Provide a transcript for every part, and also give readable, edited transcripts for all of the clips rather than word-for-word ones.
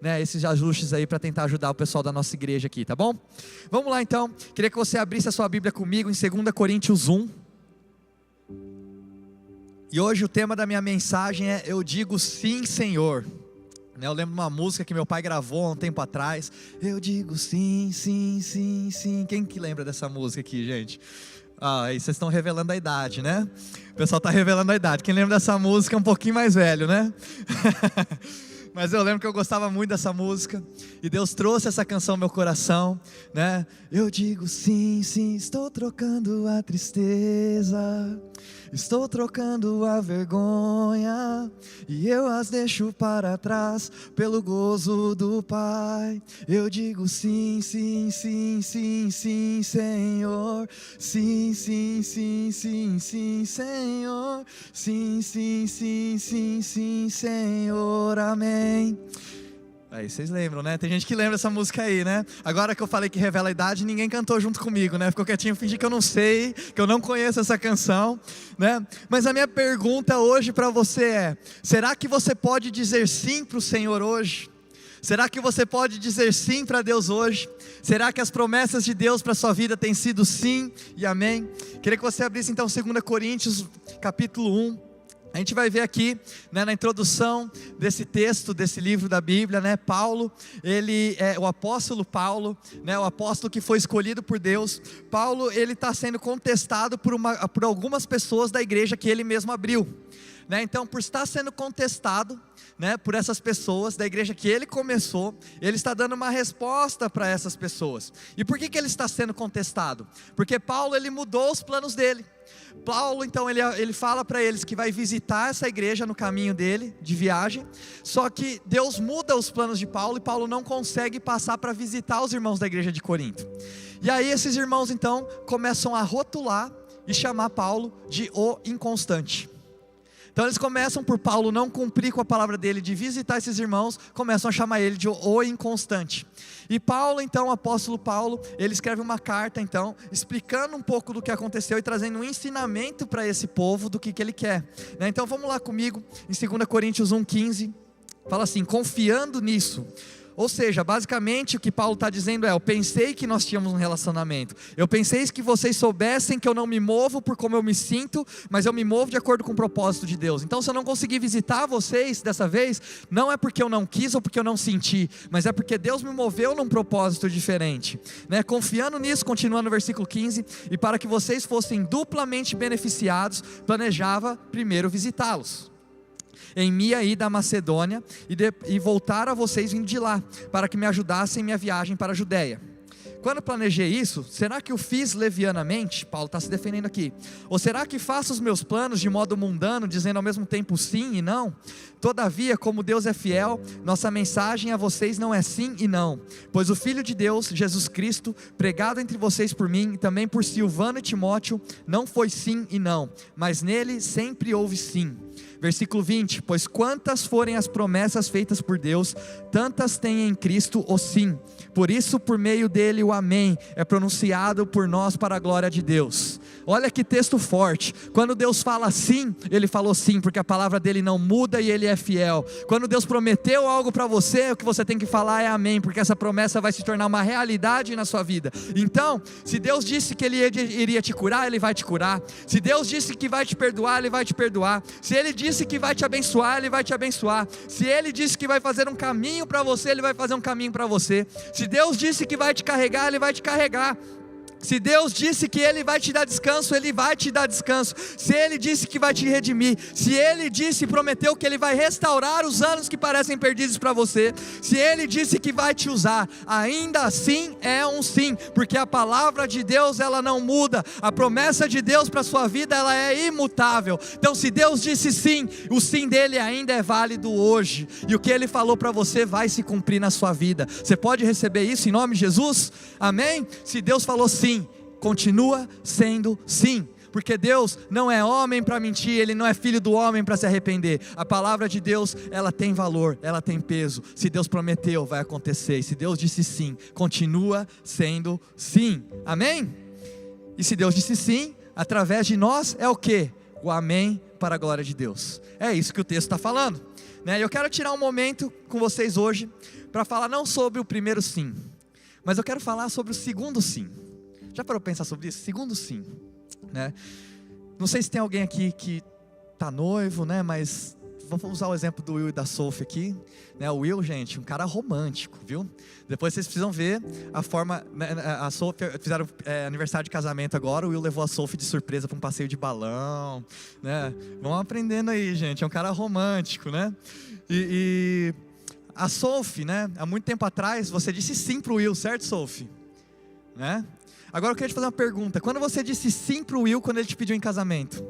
né, esses ajustes aí para tentar ajudar o pessoal da nossa igreja aqui, tá bom? Vamos lá então, queria que você abrisse a sua Bíblia comigo em 2 Coríntios 1. E hoje o tema da minha mensagem é: eu digo sim, Senhor. Eu lembro de uma música que meu pai gravou há um tempo atrás. Eu digo sim, sim, sim, sim. Quem que lembra dessa música aqui, gente? Aí vocês estão revelando a idade, né? O pessoal está revelando a idade. Quem lembra dessa música é um pouquinho mais velho, né? Mas eu lembro que eu gostava muito dessa música, e Deus trouxe essa canção ao meu coração, né? Eu digo sim, sim, estou trocando a tristeza, estou trocando a vergonha, e eu as deixo para trás, pelo gozo do Pai. Eu digo sim, sim, sim, sim, sim, Senhor. Sim, sim, sim, sim, sim, Senhor. Sim, sim, sim, sim, sim, Senhor, amém. Aí vocês lembram, né? Tem gente que lembra essa música aí, né? Agora que eu falei que revela a idade, ninguém cantou junto comigo, né? Ficou quietinho, fingi que eu não sei, que eu não conheço essa canção, né? Mas a minha pergunta hoje para você é: será que você pode dizer sim para o Senhor hoje? Será que você pode dizer sim para Deus hoje? Será que as promessas de Deus para a sua vida têm sido sim e amém? Queria que você abrisse então 2 Coríntios capítulo 1. A gente vai ver aqui, né, na introdução desse texto, desse livro da Bíblia, né, Paulo, ele é o apóstolo Paulo, né, o apóstolo que foi escolhido por Deus. Paulo, ele está sendo contestado por algumas pessoas da igreja que ele mesmo abriu, né? Então, por estar sendo contestado, né, por essas pessoas da igreja que ele começou, ele está dando uma resposta para essas pessoas. E por que ele está sendo contestado? Porque Paulo, ele mudou os planos dele. Paulo, então, ele fala para eles que vai visitar essa igreja no caminho dele, de viagem. Só que Deus muda os planos de Paulo, e Paulo não consegue passar para visitar os irmãos da igreja de Corinto. E aí esses irmãos então começam a rotular e chamar Paulo de o inconstante. Então eles começam, por Paulo não cumprir com a palavra dele de visitar esses irmãos, começam a chamar ele de o inconstante. E Paulo, então, o apóstolo Paulo, ele escreve uma carta, então, explicando um pouco do que aconteceu e trazendo um ensinamento para esse povo do que ele quer, né? Então vamos lá comigo, em 2 Coríntios 1,15, fala assim: confiando nisso. Ou seja, basicamente o que Paulo está dizendo é: eu pensei que nós tínhamos um relacionamento, eu pensei que vocês soubessem que eu não me movo por como eu me sinto, mas eu me movo de acordo com o propósito de Deus. Então, se eu não conseguir visitar vocês dessa vez, não é porque eu não quis ou porque eu não senti, mas é porque Deus me moveu num propósito diferente, né? Confiando nisso, continuando no versículo 15, e para que vocês fossem duplamente beneficiados, planejava primeiro visitá-los em minha ida à Macedônia, e voltar a vocês vindo de lá, para que me ajudassem em minha viagem para a Judéia. Quando planejei isso, será que o fiz levianamente? Paulo está se defendendo aqui. Ou será que faço os meus planos de modo mundano, dizendo ao mesmo tempo sim e não? Todavia, como Deus é fiel, nossa mensagem a vocês não é sim e não, pois o Filho de Deus, Jesus Cristo, pregado entre vocês por mim, e também por Silvano e Timóteo, não foi sim e não, mas nele sempre houve sim. Versículo 20, pois quantas forem as promessas feitas por Deus, tantas tem em Cristo o sim. Por isso, por meio dele o amém é pronunciado por nós para a glória de Deus. Olha que texto forte. Quando Deus fala sim, ele falou sim, porque a palavra dele não muda e ele é fiel. Quando Deus prometeu algo para você, o que você tem que falar é amém, porque essa promessa vai se tornar uma realidade na sua vida. Então, se Deus disse que ele iria te curar, ele vai te curar. Se Deus disse que vai te perdoar, ele vai te perdoar. Se ele disse que vai te abençoar, ele vai te abençoar. Se ele disse que vai fazer um caminho para você, ele vai fazer um caminho para você. Se Deus disse que vai te carregar, ele vai te carregar. Se Deus disse que Ele vai te dar descanso, Ele vai te dar descanso. Se Ele disse que vai te redimir, se Ele disse e prometeu que Ele vai restaurar os anos que parecem perdidos para você, se Ele disse que vai te usar, ainda assim é um sim, porque a palavra de Deus, ela não muda. A promessa de Deus para a sua vida, ela é imutável. Então, se Deus disse sim, o sim dele ainda é válido hoje, e o que Ele falou para você vai se cumprir na sua vida. Você pode receber isso em nome de Jesus? Amém? Se Deus falou sim, continua sendo sim, porque Deus não é homem para mentir, Ele não é filho do homem para se arrepender. A palavra de Deus, ela tem valor, ela tem peso. Se Deus prometeu, vai acontecer. E se Deus disse sim, continua sendo sim. Amém? E se Deus disse sim, através de nós é o quê? O amém para a glória de Deus. É isso que o texto está falando. né? Eu quero tirar um momento com vocês hoje para falar não sobre o primeiro sim, mas eu quero falar sobre o segundo sim. Já parou para pensar sobre isso? Segundo sim, né? Não sei se tem alguém aqui que está noivo, né? Mas vamos usar o exemplo do Will e da Sophie aqui, né? O Will, gente, um cara romântico, viu? Depois vocês precisam ver a forma, né? A Sophie fizeram aniversário de casamento agora. O Will levou a Sophie de surpresa para um passeio de balão, né? Vão aprendendo aí, gente. É um cara romântico, né? E a Sophie, né? Há muito tempo atrás você disse sim para o Will, certo, Sophie? Né? Agora eu queria te fazer uma pergunta. Quando você disse sim para o Will quando ele te pediu em casamento,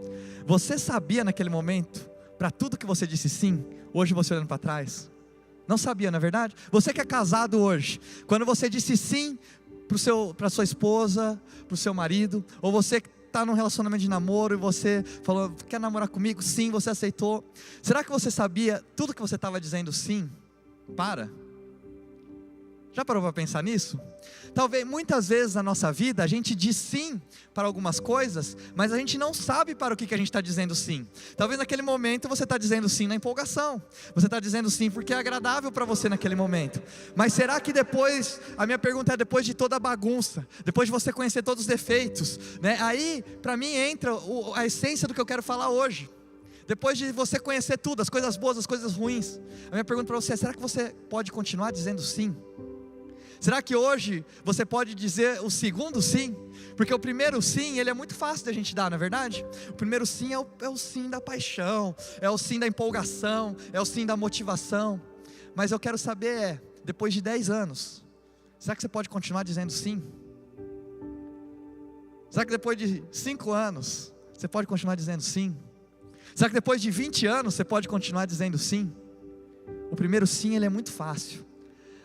você sabia naquele momento, para tudo que você disse sim, hoje você olhando para trás? Não sabia, não é verdade? Você que é casado hoje, quando você disse sim para sua esposa, para o seu marido, ou você que está num relacionamento de namoro e você falou, quer namorar comigo? Sim, você aceitou. Será que você sabia tudo que você estava dizendo sim? Já parou para pensar nisso? Talvez muitas vezes na nossa vida a gente diz sim para algumas coisas, mas a gente não sabe para o que a gente está dizendo sim. Talvez naquele momento você está dizendo sim na empolgação, você está dizendo sim porque é agradável para você naquele momento. Mas será que depois, a minha pergunta é, depois de toda a bagunça, depois de você conhecer todos os defeitos, né? Aí para mim entra a essência do que eu quero falar hoje. Depois de você conhecer tudo, as coisas boas, as coisas ruins, a minha pergunta para você é, será que você pode continuar dizendo sim? Será que hoje você pode dizer o segundo sim? Porque o primeiro sim, ele é muito fácil da gente dar, não é verdade? O primeiro sim é o sim da paixão, é o sim da empolgação, é o sim da motivação. Mas eu quero saber, depois de 10 anos, será que você pode continuar dizendo sim? Será que depois de 5 anos, você pode continuar dizendo sim? Será que depois de 20 anos, você pode continuar dizendo sim? O primeiro sim, ele é muito fácil.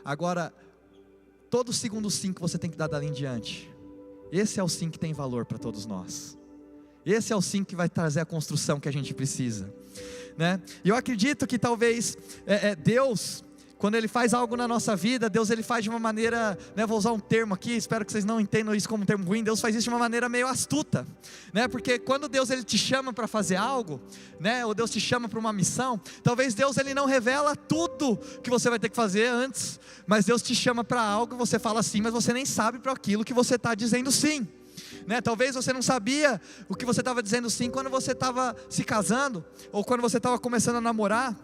Agora, todo segundo sim que você tem que dar dali em diante, esse é o sim que tem valor para todos nós. Esse é o sim que vai trazer a construção que a gente precisa, né? E eu acredito que talvez Deus, quando Ele faz algo na nossa vida, Deus Ele faz de uma maneira, né, vou usar um termo aqui, espero que vocês não entendam isso como um termo ruim. Deus faz isso de uma maneira meio astuta, né? Porque quando Deus Ele te chama para fazer algo, né, ou Deus te chama para uma missão, talvez Deus Ele não revela tudo que você vai ter que fazer antes, mas Deus te chama para algo e você fala sim, mas você nem sabe para aquilo que você está dizendo sim, né? Talvez você não sabia o que você estava dizendo sim quando você estava se casando, ou quando você estava começando a namorar.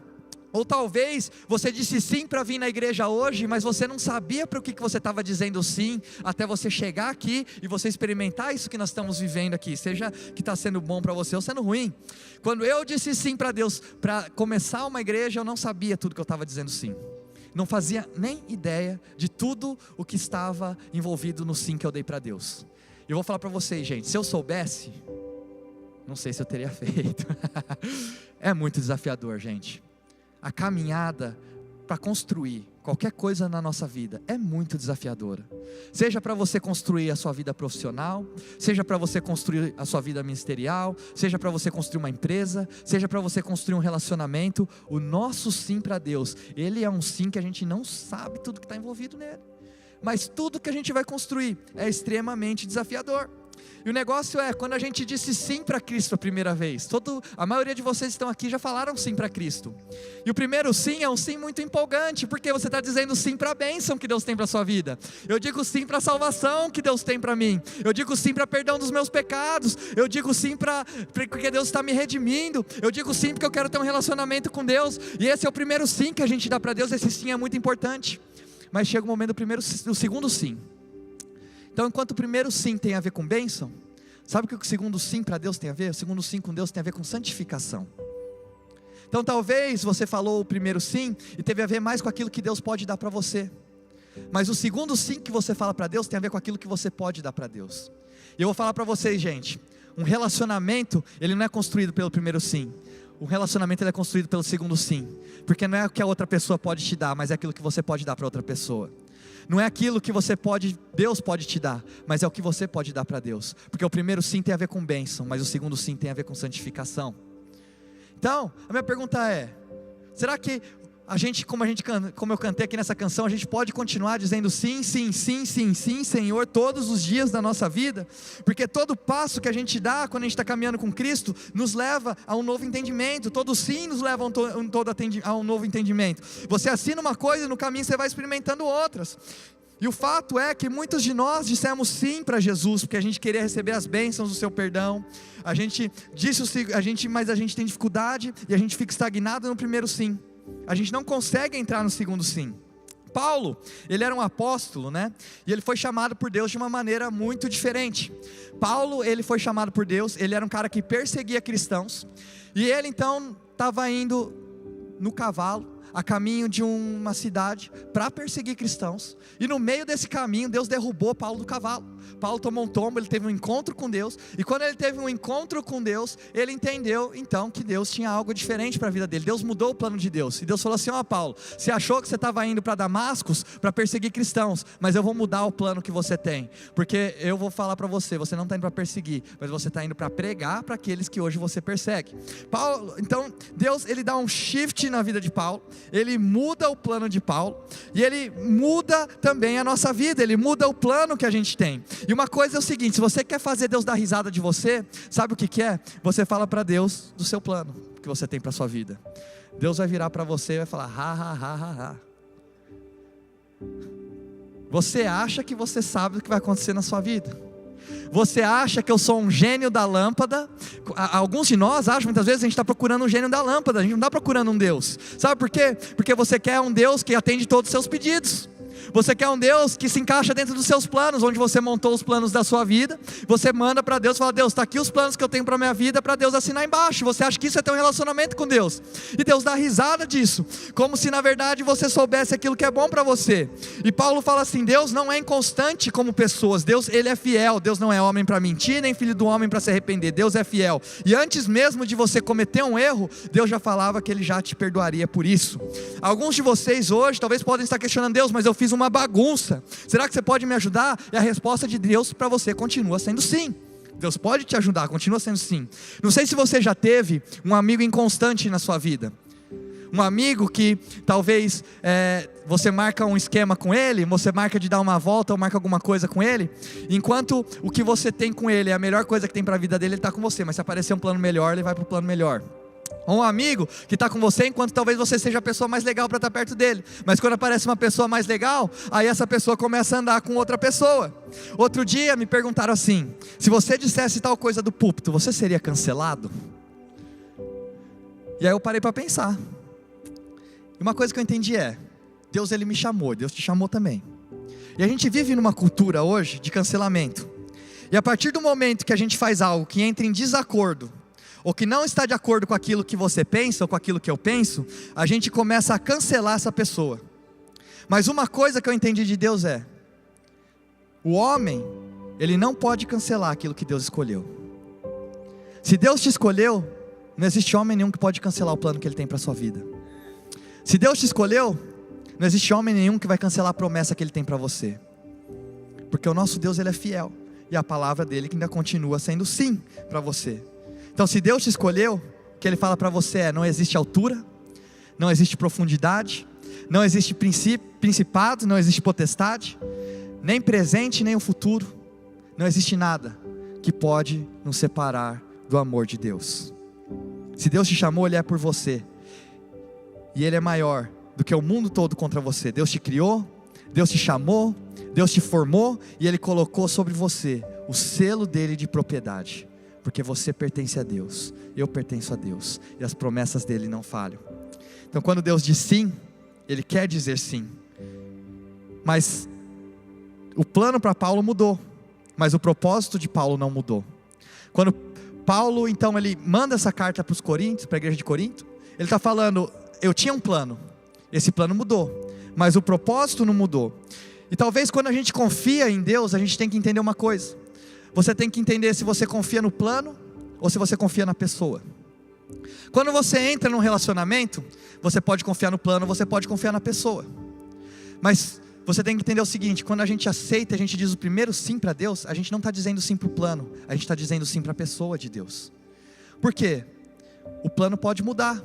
Ou talvez você disse sim para vir na igreja hoje, mas você não sabia para o que você estava dizendo sim, até você chegar aqui e você experimentar isso que nós estamos vivendo aqui, seja que está sendo bom para você ou sendo ruim. Quando eu disse sim para Deus, para começar uma igreja, eu não sabia tudo que eu estava dizendo sim, não fazia nem ideia de tudo o que estava envolvido no sim que eu dei para Deus. E eu vou falar para vocês, gente, se eu soubesse, não sei se eu teria feito. É muito desafiador, gente. A caminhada para construir qualquer coisa na nossa vida é muito desafiadora. Seja para você construir a sua vida profissional, seja para você construir a sua vida ministerial, seja para você construir uma empresa, seja para você construir um relacionamento. O nosso sim para Deus, ele é um sim que a gente não sabe tudo que está envolvido nele, mas tudo que a gente vai construir é extremamente desafiador. E o negócio é, quando a gente disse sim para Cristo a primeira vez, a maioria de vocês que estão aqui já falaram sim para Cristo, e o primeiro sim é um sim muito empolgante, porque você está dizendo sim para a bênção que Deus tem para a sua vida. Eu digo sim para a salvação que Deus tem para mim, eu digo sim para perdão dos meus pecados, eu digo sim porque Deus está me redimindo, eu digo sim porque eu quero ter um relacionamento com Deus, e esse é o primeiro sim que a gente dá para Deus. Esse sim é muito importante, mas chega o momento do segundo sim. Então, enquanto o primeiro sim tem a ver com bênção, sabe o que o segundo sim para Deus tem a ver? O segundo sim com Deus tem a ver com santificação. Então talvez você falou o primeiro sim e teve a ver mais com aquilo que Deus pode dar para você, mas o segundo sim que você fala para Deus tem a ver com aquilo que você pode dar para Deus. E eu vou falar para vocês, gente, um relacionamento, ele não é construído pelo primeiro sim. O relacionamento, ele é construído pelo segundo sim, porque não é o que a outra pessoa pode te dar, mas é aquilo que você pode dar para outra pessoa. Não é aquilo que Deus pode te dar, mas é o que você pode dar para Deus. Porque o primeiro sim tem a ver com bênção, mas o segundo sim tem a ver com santificação. Então, a minha pergunta é, será que como eu cantei aqui nessa canção, a gente pode continuar dizendo sim, sim, sim, sim, sim, Senhor, todos os dias da nossa vida, porque todo passo que a gente dá, quando a gente está caminhando com Cristo, nos leva a um novo entendimento, todo sim nos leva a um novo entendimento. Você assina uma coisa e no caminho você vai experimentando outras. E o fato é que muitos de nós dissemos sim para Jesus, porque a gente queria receber as bênçãos do seu perdão, mas a gente tem dificuldade e a gente fica estagnado no primeiro sim. A gente não consegue entrar no segundo sim. Paulo, ele era um apóstolo, né? E ele foi chamado por Deus de uma maneira muito diferente. Paulo, ele foi chamado por Deus, ele era um cara que perseguia cristãos, e ele então estava indo no cavalo, a caminho de uma cidade, para perseguir cristãos, e no meio desse caminho, Deus derrubou Paulo do cavalo. Paulo tomou um tombo, ele teve um encontro com Deus, e quando ele teve um encontro com Deus, ele entendeu então que Deus tinha algo diferente para a vida dele. Deus mudou o plano de Deus, e Deus falou assim: ó Paulo, você achou que você estava indo para Damascos para perseguir cristãos, mas eu vou mudar o plano que você tem, porque eu vou falar para você, você não está indo para perseguir, mas você está indo para pregar para aqueles que hoje você persegue. Paulo, então Deus, ele dá um shift na vida de Paulo, ele muda o plano de Paulo, e ele muda também a nossa vida, ele muda o plano que a gente tem. E uma coisa é o seguinte: se você quer fazer Deus dar risada de você, sabe o que é? Você fala para Deus do seu plano que você tem para a sua vida. Deus vai virar para você e vai falar: ha, ha, ha, ha, ha. Você acha que você sabe o que vai acontecer na sua vida? Você acha que eu sou um gênio da lâmpada? Alguns de nós acham, muitas vezes a gente está procurando um gênio da lâmpada, a gente não está procurando um Deus. Sabe por quê? Porque você quer um Deus que atende todos os seus pedidos. Você quer um Deus que se encaixa dentro dos seus planos, onde você montou os planos da sua vida, você manda para Deus e fala: Deus, está aqui os planos que eu tenho para a minha vida, para Deus assinar embaixo. Você acha que isso é ter um relacionamento com Deus, e Deus dá risada disso, como se na verdade você soubesse aquilo que é bom para você. E Paulo fala assim: Deus não é inconstante como pessoas, Deus, ele é fiel. Deus não é homem para mentir, nem filho do homem para se arrepender. Deus é fiel, e antes mesmo de você cometer um erro, Deus já falava que ele já te perdoaria por isso. Alguns de vocês hoje talvez podem estar questionando: Deus, mas eu fiz uma bagunça, será que você pode me ajudar? E a resposta de Deus para você continua sendo sim. Deus pode te ajudar, continua sendo sim. Não sei se você já teve um amigo inconstante na sua vida, um amigo que talvez você marca um esquema com ele, você marca de dar uma volta ou marca alguma coisa com ele, enquanto o que você tem com ele é a melhor coisa que tem para a vida dele, ele está com você, mas se aparecer um plano melhor, ele vai para o plano melhor. Ou um amigo que está com você, enquanto talvez você seja a pessoa mais legal para estar perto dele, mas quando aparece uma pessoa mais legal, aí essa pessoa começa a andar com outra pessoa. Outro dia me perguntaram assim: se você dissesse tal coisa do púlpito, você seria cancelado? E aí eu parei para pensar, e uma coisa que eu entendi é: Deus, ele me chamou, Deus te chamou também. E a gente vive numa cultura hoje de cancelamento, e a partir do momento que a gente faz algo que entra em desacordo, ou que não está de acordo com aquilo que você pensa, ou com aquilo que eu penso, a gente começa a cancelar essa pessoa. Mas uma coisa que eu entendi de Deus é: o homem, ele não pode cancelar aquilo que Deus escolheu. Se Deus te escolheu, não existe homem nenhum que pode cancelar o plano que ele tem para a sua vida. Se Deus te escolheu, não existe homem nenhum que vai cancelar a promessa que ele tem para você, porque o nosso Deus, ele é fiel, e a palavra dele que ainda continua sendo sim para você. Então, se Deus te escolheu, o que ele fala para você é: não existe altura, não existe profundidade, não existe principado, não existe potestade, nem presente nem o futuro, não existe nada que pode nos separar do amor de Deus. Se Deus te chamou, ele é por você, e ele é maior do que o mundo todo contra você. Deus te criou, Deus te chamou, Deus te formou, e ele colocou sobre você o selo dele de propriedade, porque você pertence a Deus, eu pertenço a Deus, e as promessas dele não falham. Então, quando Deus diz sim, ele quer dizer sim. Mas o plano para Paulo mudou, mas o propósito de Paulo não mudou. Quando Paulo, então, ele manda essa carta para os Coríntios, para a igreja de Corinto, ele está falando: eu tinha um plano, esse plano mudou, mas o propósito não mudou. E talvez quando a gente confia em Deus, a gente tem que entender uma coisa: você tem que entender se você confia no plano ou se você confia na pessoa. Quando você entra num relacionamento, você pode confiar no plano, você pode confiar na pessoa. Mas você tem que entender o seguinte: quando a gente aceita, a gente diz o primeiro sim para Deus, a gente não está dizendo sim para o plano, a gente está dizendo sim para a pessoa de Deus. Por quê? O plano pode mudar.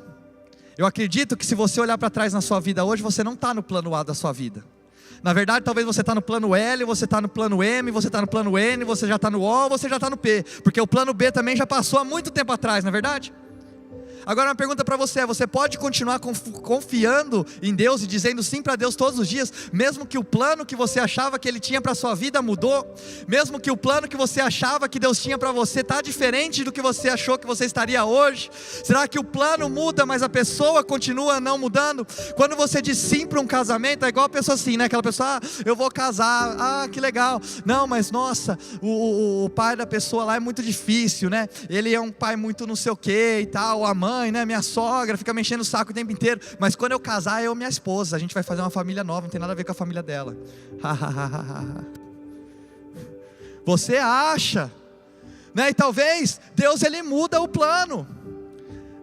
Eu acredito que se você olhar para trás na sua vida hoje, você não está no plano A da sua vida. Na verdade, talvez você está no plano L, você está no plano M, você está no plano N, você já está no O, você já está no P. Porque o plano B também já passou há muito tempo atrás, não é verdade? Agora uma pergunta para você: você pode continuar confiando em Deus e dizendo sim para Deus todos os dias, mesmo que o plano que você achava que Ele tinha para a sua vida mudou, mesmo que o plano que você achava que Deus tinha para você está diferente do que você achou que você estaria hoje? Será que o plano muda, mas a pessoa continua não mudando? Quando você diz sim para um casamento, é igual a pessoa assim, né? Aquela pessoa, eu vou casar, que legal. Não, mas nossa, o pai da pessoa lá é muito difícil, né? Ele é um pai muito não sei o que e tal, a mãe, né, minha sogra fica me enchendo o saco o tempo inteiro, mas quando eu casar, eu e minha esposa, a gente vai fazer uma família nova, não tem nada a ver com a família dela. Você acha, né? E talvez Deus ele muda o plano.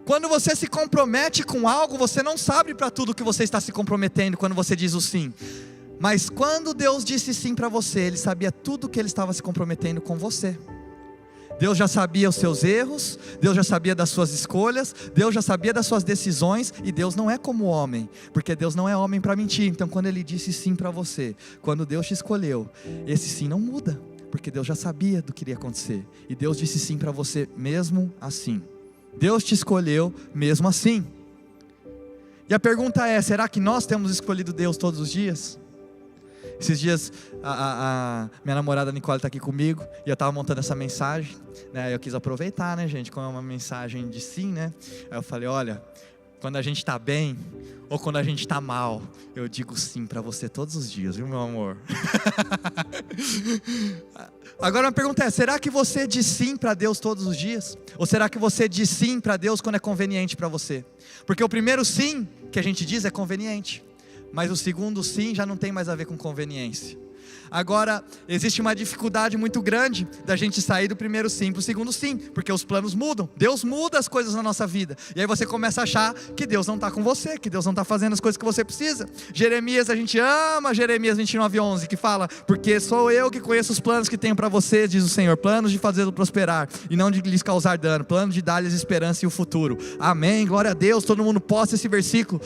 Quando você se compromete com algo, você não sabe para tudo que você está se comprometendo quando você diz o sim. Mas quando Deus disse sim para você, Ele sabia tudo que Ele estava se comprometendo com você. Deus já sabia os seus erros, Deus já sabia das suas escolhas, Deus já sabia das suas decisões, e Deus não é como homem, porque Deus não é homem para mentir. Então quando Ele disse sim para você, quando Deus te escolheu, esse sim não muda, porque Deus já sabia do que iria acontecer, e Deus disse sim para você mesmo assim. Deus te escolheu mesmo assim. E a pergunta é: será que nós temos escolhido Deus todos os dias? Esses dias a minha namorada Nicole está aqui comigo, e eu estava montando essa mensagem, né? Eu quis aproveitar, né, gente, como é uma mensagem de sim, né? Aí eu falei: olha, quando a gente está bem ou quando a gente está mal, eu digo sim para você todos os dias, viu, meu amor? Agora a pergunta é: será que você diz sim para Deus todos os dias? Ou será que você diz sim para Deus quando é conveniente para você? Porque o primeiro sim que a gente diz é conveniente, mas o segundo sim já não tem mais a ver com conveniência. Agora, existe uma dificuldade muito grande da gente sair do primeiro sim para o segundo sim, porque os planos mudam, Deus muda as coisas na nossa vida, e aí você começa a achar que Deus não está com você, que Deus não está fazendo as coisas que você precisa. Jeremias, a gente ama Jeremias 29:11, que fala: porque sou eu que conheço os planos que tenho para vocês, diz o Senhor, planos de fazê-lo prosperar, e não de lhes causar dano, planos de dar-lhes esperança e o futuro. Amém, glória a Deus, todo mundo posta esse versículo.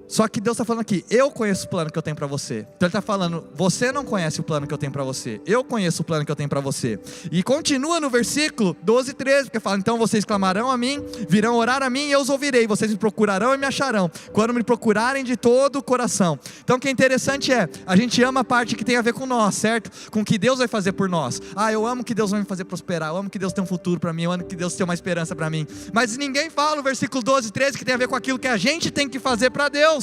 Só que Deus está falando aqui: eu conheço o plano que eu tenho para você. Então Ele está falando: você não conhece o plano que eu tenho para você, eu conheço o plano que eu tenho para você. E continua no versículo 12 e 13, porque fala: então vocês clamarão a mim, virão orar a mim e eu os ouvirei, vocês me procurarão e me acharão, quando me procurarem de todo o coração. Então o que é interessante é, a gente ama a parte que tem a ver com nós, certo? Com o que Deus vai fazer por nós. Eu amo que Deus vai me fazer prosperar, eu amo que Deus tem um futuro para mim, eu amo que Deus tem uma esperança para mim. Mas ninguém fala no versículo 12 e 13 que tem a ver com aquilo que a gente tem que fazer para Deus.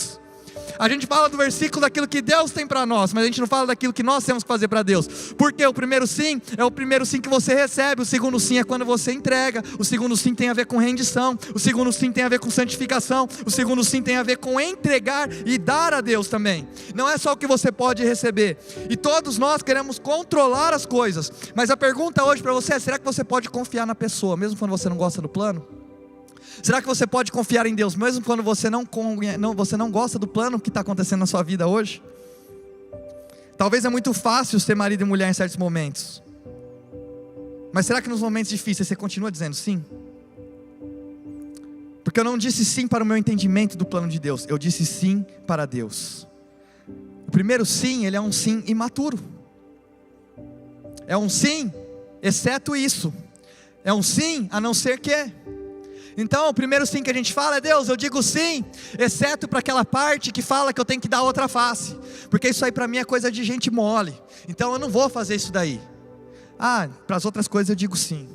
A gente fala do versículo daquilo que Deus tem para nós, mas a gente não fala daquilo que nós temos que fazer para Deus. Porque o primeiro sim é o primeiro sim que você recebe, o segundo sim é quando você entrega, o segundo sim tem a ver com rendição, o segundo sim tem a ver com santificação, o segundo sim tem a ver com entregar e dar a Deus também. Não é só o que você pode receber. E todos nós queremos controlar as coisas, mas a pergunta hoje para você é: será que você pode confiar na pessoa, mesmo quando você não gosta do plano? Será que você pode confiar em Deus, mesmo quando você não gosta do plano que está acontecendo na sua vida hoje? Talvez é muito fácil ser marido e mulher em certos momentos, mas será que nos momentos difíceis você continua dizendo sim? Porque eu não disse sim para o meu entendimento do plano de Deus, eu disse sim para Deus. O primeiro sim, ele é um sim imaturo. É um sim, exceto isso. É um sim, a não ser que. Então o primeiro sim que a gente fala é: Deus, eu digo sim, exceto para aquela parte que fala que eu tenho que dar outra face, porque isso aí para mim é coisa de gente mole, então eu não vou fazer isso daí. Para as outras coisas eu digo sim.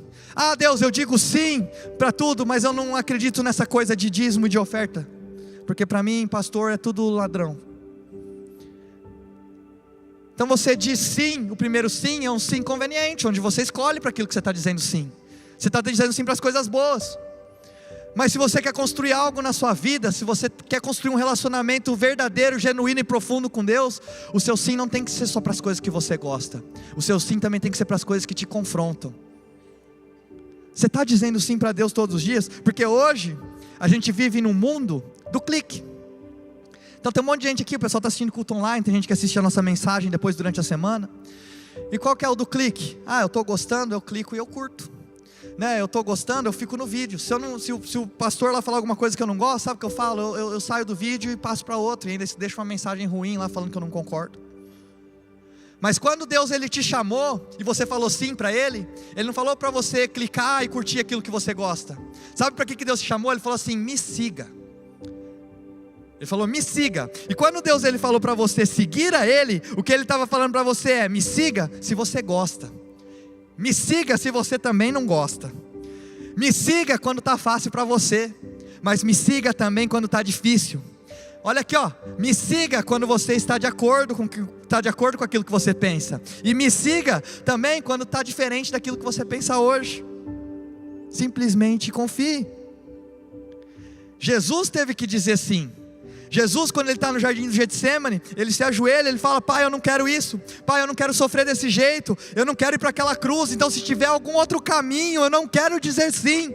Deus, eu digo sim para tudo, mas eu não acredito nessa coisa de dízimo e de oferta, porque para mim pastor é tudo ladrão. Então você diz sim, o primeiro sim é um sim conveniente, onde você escolhe para aquilo que você está dizendo sim. Você está dizendo sim para as coisas boas. Mas se você quer construir algo na sua vida, se você quer construir um relacionamento verdadeiro, genuíno e profundo com Deus, o seu sim não tem que ser só para as coisas que você gosta. O seu sim também tem que ser para as coisas que te confrontam. Você está dizendo sim para Deus todos os dias? Porque hoje a gente vive num mundo do clique. Então tem um monte de gente aqui, o pessoal está assistindo culto online, tem gente que assiste a nossa mensagem depois durante a semana. E qual que é o do clique? Eu estou gostando, eu clico e eu curto. né, eu estou gostando, eu fico no vídeo. Se o pastor lá falar alguma coisa que eu não gosto, sabe o que eu falo? Eu saio do vídeo e passo para outro, e ainda deixo uma mensagem ruim lá falando que eu não concordo. Mas quando Deus ele te chamou, e você falou sim para Ele, Ele não falou para você clicar e curtir aquilo que você gosta. Sabe para que Deus te chamou? Ele falou assim, me siga. Ele falou, me siga. E quando Deus ele falou para você seguir a Ele, o que Ele estava falando para você é, me siga se você gosta. Me siga se você também não gosta. Me siga quando está fácil para você, mas me siga também quando está difícil. Olha aqui, ó, me siga quando você está de acordo com aquilo que você pensa. E me siga também quando está diferente daquilo que você pensa hoje. Simplesmente confie. Jesus teve que dizer sim. Jesus, quando ele está no jardim do Getsemane, ele se ajoelha, ele fala, pai, eu não quero isso, pai, eu não quero sofrer desse jeito, eu não quero ir para aquela cruz, então se tiver algum outro caminho, eu não quero dizer sim.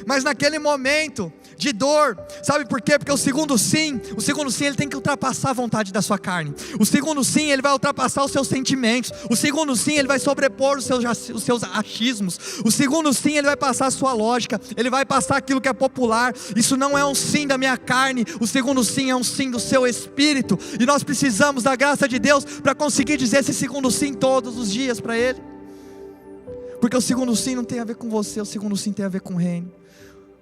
Mas naquele momento de dor, sabe por quê? Porque o segundo sim ele tem que ultrapassar a vontade da sua carne. O segundo sim, ele vai ultrapassar os seus sentimentos. O segundo sim, ele vai sobrepor os seus achismos. O segundo sim, ele vai passar a sua lógica, ele vai passar aquilo que é popular. Isso não é um sim da minha carne, o segundo sim é um sim do seu espírito. E nós precisamos da graça de Deus para conseguir dizer esse segundo sim todos os dias para Ele. Porque o segundo sim não tem a ver com você, o segundo sim tem a ver com o reino.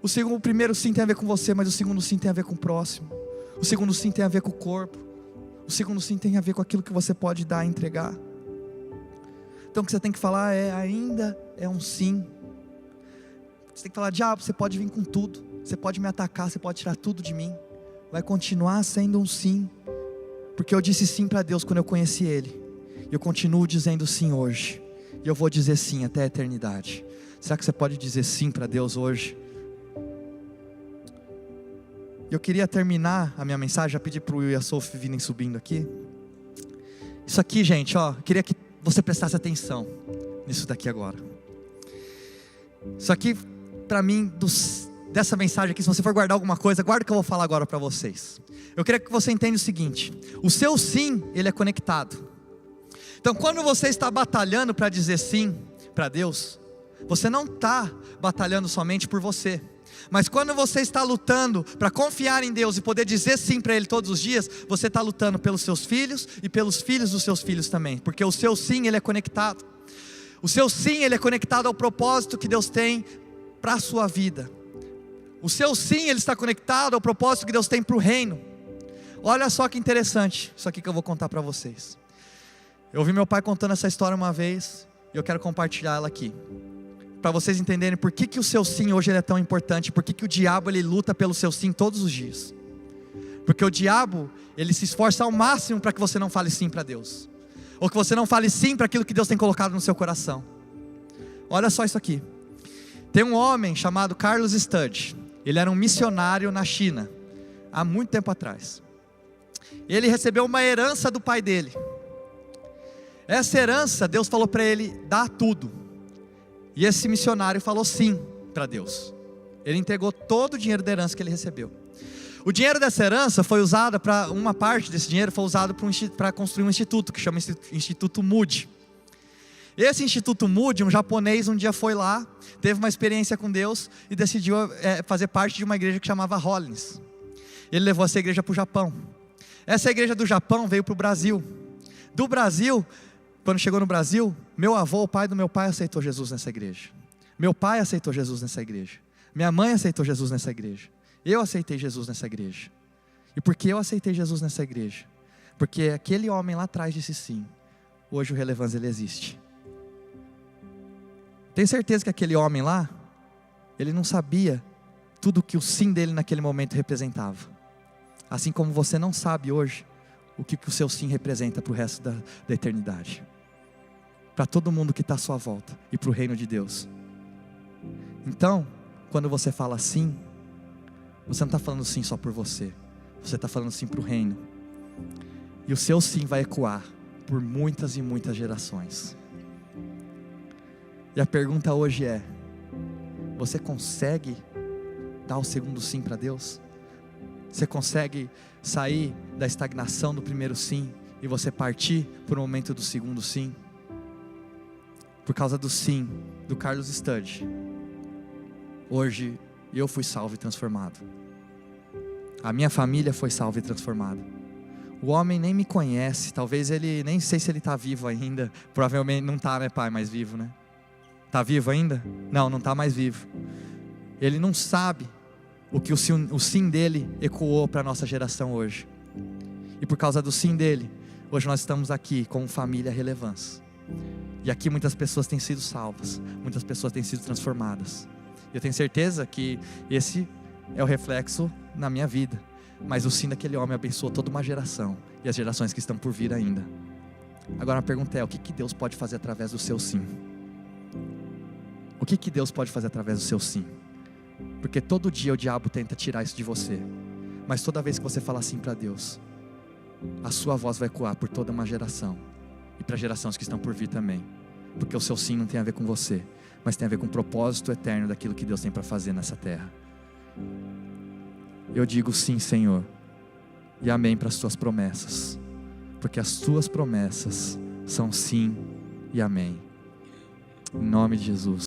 O primeiro sim tem a ver com você, mas o segundo sim tem a ver com o próximo. O segundo sim tem a ver com o corpo. O segundo sim tem a ver com aquilo que você pode dar e entregar. Então o que você tem que falar ainda é um sim. Você tem que falar, diabo, você pode vir com tudo. Você pode me atacar, você pode tirar tudo de mim. Vai continuar sendo um sim. Porque eu disse sim para Deus quando eu conheci Ele. E eu continuo dizendo sim hoje. E eu vou dizer sim até a eternidade. Será que você pode dizer sim para Deus hoje? Eu queria terminar a minha mensagem, já pedi para o Will e a Sophie virem subindo aqui. Isso aqui, gente, ó, queria que você prestasse atenção nisso daqui agora. Isso aqui, para mim, dessa mensagem aqui, se você for guardar alguma coisa, guarda o que eu vou falar agora para vocês. Eu queria que você entenda o seguinte: o seu sim, ele é conectado. Então, quando você está batalhando para dizer sim para Deus, você não está batalhando somente por você. Mas quando você está lutando para confiar em Deus e poder dizer sim para Ele todos os dias, você está lutando pelos seus filhos e pelos filhos dos seus filhos também. Porque o seu sim, ele é conectado. O seu sim, ele é conectado ao propósito que Deus tem para a sua vida. O seu sim, ele está conectado ao propósito que Deus tem para o reino. Olha só que interessante, isso aqui que eu vou contar para vocês. Eu ouvi meu pai contando essa história uma vez, e eu quero compartilhar ela aqui. Para vocês entenderem por que o seu sim hoje ele é tão importante, por que o diabo ele luta pelo seu sim todos os dias. Porque o diabo, ele se esforça ao máximo para que você não fale sim para Deus, ou que você não fale sim para aquilo que Deus tem colocado no seu coração. Olha só isso aqui. Tem um homem chamado Carlos Studd. Ele era um missionário na China, há muito tempo atrás. Ele recebeu uma herança do pai dele. Essa herança, Deus falou para ele, dá tudo. E esse missionário falou sim para Deus. Ele entregou todo o dinheiro da herança que ele recebeu. O dinheiro dessa herança foi usado para, uma parte desse dinheiro foi usado para construir um instituto, que chama Instituto Moody. Esse Instituto Moody, um japonês um dia foi lá, teve uma experiência com Deus e decidiu fazer parte de uma igreja que chamava Hollins. Ele levou essa igreja para o Japão. Essa igreja do Japão veio para o Brasil. Do Brasil, quando chegou no Brasil, meu avô, o pai do meu pai, aceitou Jesus nessa igreja. Meu pai aceitou Jesus nessa igreja. Minha mãe aceitou Jesus nessa igreja. Eu aceitei Jesus nessa igreja. E por que eu aceitei Jesus nessa igreja? Porque aquele homem lá atrás disse sim. Hoje o Relevância ele existe. Tenho certeza que aquele homem lá, ele não sabia tudo que o sim dele naquele momento representava. Assim como você não sabe hoje o que o seu sim representa para o resto da eternidade. Para todo mundo que está à sua volta e para o reino de Deus. Então, quando você fala sim, você não está falando sim só por você. Você está falando sim para o reino. E o seu sim vai ecoar por muitas e muitas gerações. E a pergunta hoje é: você consegue dar o segundo sim para Deus? Você consegue sair da estagnação do primeiro sim e você partir para o momento do segundo sim? Por causa do sim do Carlos Studd, hoje eu fui salvo e transformado. A minha família foi salva e transformada. O homem nem me conhece, talvez ele, nem sei se ele está vivo ainda. Provavelmente não está, né, pai, mais vivo, né? Está vivo ainda? Não, não está mais vivo. Ele não sabe o que o sim dele ecoou para a nossa geração hoje. E por causa do sim dele, hoje nós estamos aqui como família Relevância. E aqui muitas pessoas têm sido salvas, muitas pessoas têm sido transformadas. Eu tenho certeza que esse é o reflexo na minha vida. Mas o sim daquele homem abençoou toda uma geração e as gerações que estão por vir ainda. Agora a pergunta é: o que Deus pode fazer através do seu sim? O que Deus pode fazer através do seu sim? Porque todo dia o diabo tenta tirar isso de você. Mas toda vez que você fala sim para Deus, a sua voz vai ecoar por toda uma geração. E para gerações que estão por vir também. Porque o seu sim não tem a ver com você, mas tem a ver com o propósito eterno daquilo que Deus tem para fazer nessa terra. Eu digo sim, Senhor, e amém para as tuas promessas, porque as tuas promessas são sim e amém, em nome de Jesus.